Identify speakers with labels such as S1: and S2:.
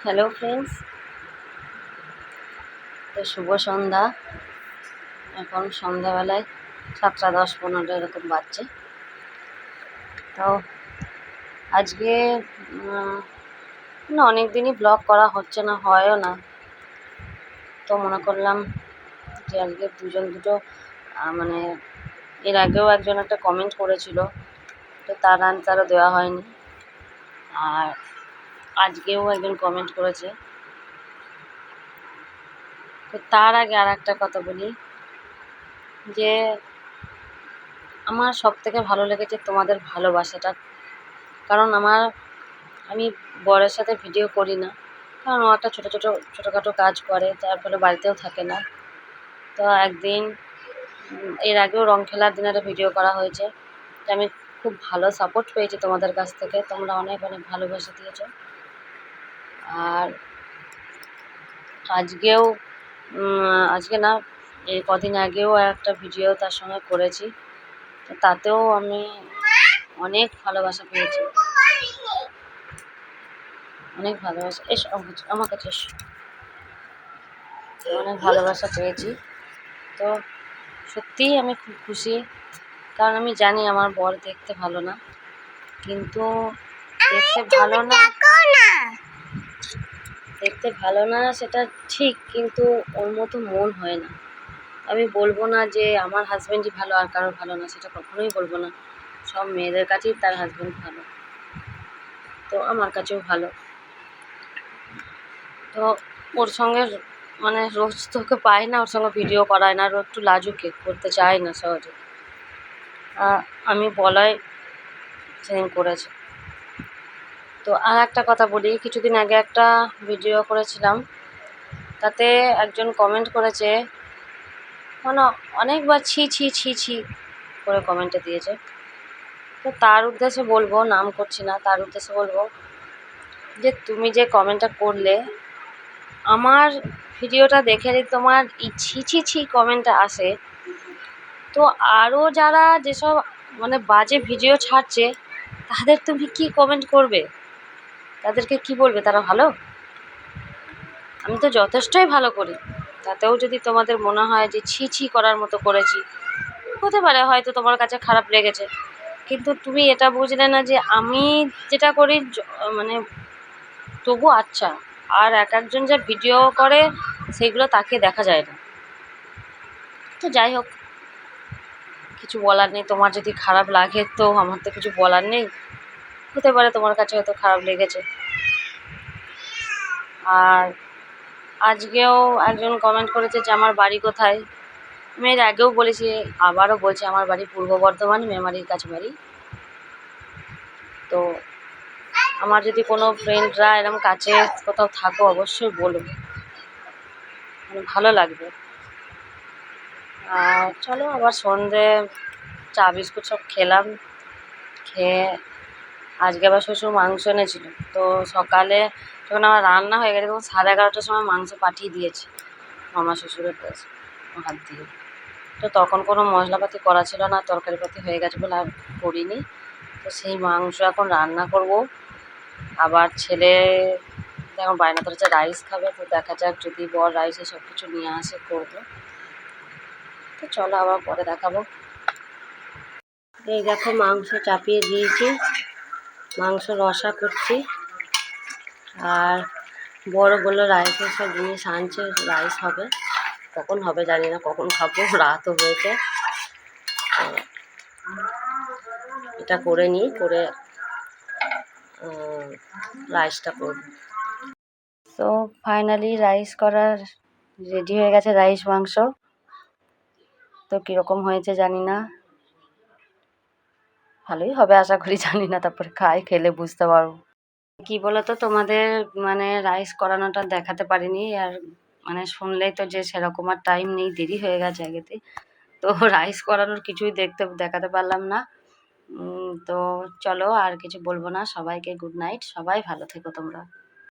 S1: Hello friends, তো শুভ সন্ধ্যা। এখন সন্ধ্যাবেলায় 7:10-15 এরকম বাজছে। তো আজকে অনেক দিনই ব্লগ করা হচ্ছে না, হয়ও না। তো মনে করলাম যে আজকে দুটো মানে এর আগেও একজন একটা কমেন্ট করেছিল, তো তার আনসারও দেওয়া হয়নি। আর আজকেও একজন কমেন্ট করেছে। তো তার আগে আর একটা কথা বলি যে আমার সবথেকে ভালো লেগেছে তোমাদের ভালোবাসাটা। কারণ আমি বরের সাথে ভিডিও করি না, কারণ ও একটা ছোটোখাটো কাজ করে, যার ফলে বাড়িতেও থাকে না। তো একদিন এর আগেও রং খেলার দিন একটা ভিডিও করা হয়েছে। তো আমি খুব ভালো সাপোর্ট পেয়েছি তোমাদের কাছ থেকে, তোমরা অনেক অনেক ভালোবাসা দিয়েছো। আর আজকে না, এই কদিন আগেও একটা ভিডিও তার সঙ্গে করেছি, তো তাতেও আমি অনেক ভালোবাসা পেয়েছি, অনেক ভালোবাসা। আমার কাছে অনেক ভালোবাসা পেয়েছি। তো সত্যিই আমি খুব খুশি, কারণ আমি জানি আমার বর দেখতে ভালো না, কিন্তু দেখতে ভালো না সেটা ঠিক, কিন্তু ওর মতো মন হয় না। আমি বলবো না যে আমার হাজব্যান্ডই ভালো আর কারোর ভালো না, সেটা কখনোই বলবো না। সব মেয়েদের কাছেই তার হাজব্যান্ড ভালো, তো আমার কাছেও ভালো। তো ওর সঙ্গে রোজ তোকে পাই না, ওর সঙ্গে ভিডিও করায় না, আর একটু লাজুকে করতে চায় না সহজে। আমি বলাই সেদিন করেছে। তো আর একটা কথা বলি, কিছুদিন আগে একটা ভিডিও করেছিলাম, তাতে একজন কমেন্ট করেছে, অনেকবার ছি ছি ছি ছি করে কমেন্টে দিয়েছে। তো তার উদ্দেশ্যে বলবো, নাম করছি না, তার উদ্দেশ্যে বলবো যে তুমি যে কমেন্টটা করলে, আমার ভিডিওটা দেখে যদি তোমার এই ছি ছি ছি কমেন্টটা আসে, তো আরও যারা যেসব বাজে ভিডিও ছাড়ছে তাদের তুমি কি কমেন্ট করবে? তাদেরকে কি বলবে? তারা ভালো? আমি তো যথেষ্টই ভালো করি, তাতেও যদি তোমাদের মনে হয় যে ছি ছি করার মতো করেছি, হতে পারে হয়তো তোমার কাছে খারাপ লেগেছে, কিন্তু তুমি এটা বুঝলে না যে আমি যেটা করি তবু আচ্ছা। আর একজন যে ভিডিও করে সেগুলো তাকে দেখা যায় না। তো যাই হোক, কিছু বলার নেই। তোমার যদি খারাপ লাগে তো আমার তো কিছু বলার নেই, হতে পারে তোমার কাছে হয়তো খারাপ লেগেছে। আর আজকেও একজন কমেন্ট করেছে যে আমার বাড়ি কোথায়। আমি এর আগেও বলেছি, আবারও বলছি, আমার বাড়ি পূর্ব বর্ধমান, মেমারির কাছে বাড়ি। তো আমার যদি কোনো ফ্রেন্ডরা এরকম কাছে কোথাও থাকো, অবশ্যই বলবে, ভালো লাগবে। আর চলো, আবার সন্ধে চা বিস্কুট সব খেলাম। খেয়ে আজকে আবার শ্বশুর মাংস এনেছিল, তো সকালে যখন আমার রান্না হয়ে গেছে তখন 11:30টার সময় মাংস পাঠিয়ে দিয়েছি মামা শ্বশুরের কাছে হাত দিয়ে। তো তখন কোনো মশলাপাতি করা ছিল না, তরকারিপাতি হয়ে গেছে বলে আর করিনি। তো সেই মাংস এখন রান্না করব। আবার ছেলে এখন বায়না ধরেছে রাইস খাবে, তো দেখা যাক, যদি বর রাইসে সব কিছু নিয়ে আসে করবো। তো চলো, আবার পরে দেখাবো। এই দেখো, মাংস চাপিয়ে দিয়েছি, মাংস রসা করছি। আর বড় বললো রাইসের সব জিনিস আনছে, রাইস হবে, কখন হবে জানি না, কখন খাবো, রাতও হয়েছে। এটা করে নিই, করে রাইসটা করব। তো ফাইনালি রাইস করার রেডি হয়ে গেছে, রাইস মাংস। তো কীরকম হয়েছে জানি না, ভালোই হবে আশা করি, জানি না, তারপরে খেলে বুঝতে পারবো। কি বলতো, তোমাদের রাইস করানোটা দেখাতে পারিনি। আর শুনলেই তো যে সেরকম আর টাইম নেই, দেরি হয়ে গেছে আগেতে। তো রাইস করানোর কিছুই দেখাতে পারলাম না। তো চলো, আর কিছু বলবো না। সবাইকে গুড নাইট, সবাই ভালো থেকো তোমরা।